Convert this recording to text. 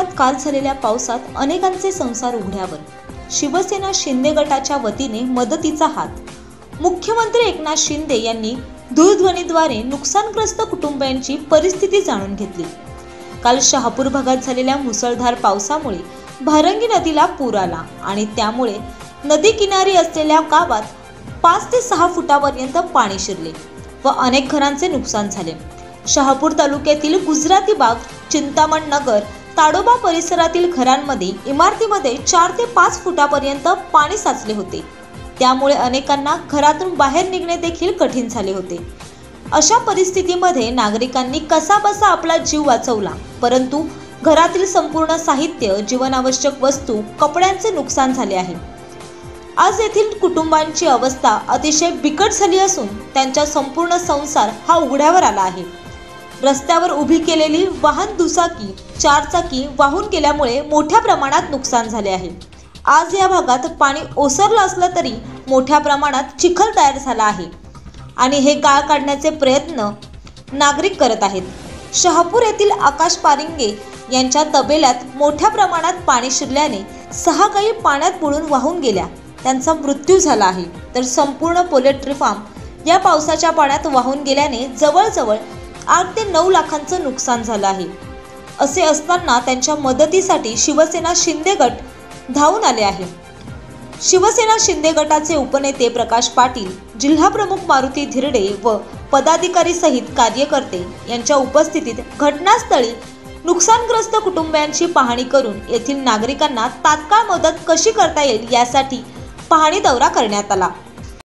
भागात काल झालेल्या पावसात अनेकांचे संसार उघड्यावर। शिवसेना शिंदे गटाच्या वतीने मदतीचा हात। मुख्यमंत्री एकनाथ शिंदे यांनी दूरध्वनीद्वारे नुकसानग्रस्त कुटुंबियांची परिस्थिती जाणून घेतली। काल शहापूर भागात झालेल्या मुसळधार पावसामुळे भारंगी नदीला पूर आला आणि त्यामुळे नदी किनारी असलेल्या गावात 5 ते 6 फुटापर्यंत पाणी शिरले व अनेक घरांचे नुकसान झाले। शहापूर तालुक्यातील गुजराती बाग, चिंतामण नगर, ताडोबा परिसरातील घरांमध्ये, इमारतीमध्ये 4 ते 5 फुटापर्यंत पाणी साचले होते। त्यामुळे अनेकांना घरातून बाहेर निघणे देखील कठीण झाले होते। अशा परिस्थितीमध्ये नागरिकांनी कसाबसा आपला जीव वाचवला, परंतु घरातील संपूर्ण साहित्य, जीवनावश्यक वस्तू, कपड्यांचे नुकसान झाले आहे। आज येथील कुटुंबांची अवस्था अतिशय बिकट झाली असून त्यांचा संपूर्ण संसार हा उघड्यावर आला आहे। रस्त्यावर उभी केलेली वाहन दुचाकी, 4 चाकी वाहून गेल्यामुळे मोठ्या प्रमाणात नुकसान झाले आहे। आज या भागात पाणी ओसरलं असलं तरी मोठ्या प्रमाणात चिखल तयार झाला आहे आणि हे गाळ काढण्याचे प्रयत्न नागरिक करत आहेत। शहापूर येथील आकाश पारिंगे यांच्या तबेल्यात मोठ्या प्रमाणात पाणी शिरल्याने 6 गायी पाण्यात बुडून वाहून गेल्या, त्यांचा मृत्यू झाला आहे। तर संपूर्ण पोल्ट्री फार्म या पावसाच्या पाण्यात वाहून गेल्याने जवळजवळ 8 ते 9 लाखांचं नुकसान झालं आहे। असे असताना त्यांच्या मदतीसाठी शिवसेना शिंदे गट धावून आले आहे। शिवसेना शिंदे गटाचे उपनेते प्रकाश पाटील, जिल्हा प्रमुख मारुती धिरडे व पदाधिकारी सहित कार्यकर्ते यांच्या उपस्थितीत घटनास्थळी नुकसानग्रस्त कुटुंबियांची पाहणी करून येथील नागरिकांना तात्काळ मदत कशी करता येईल यासाठी पाहणी दौरा करण्यात आला।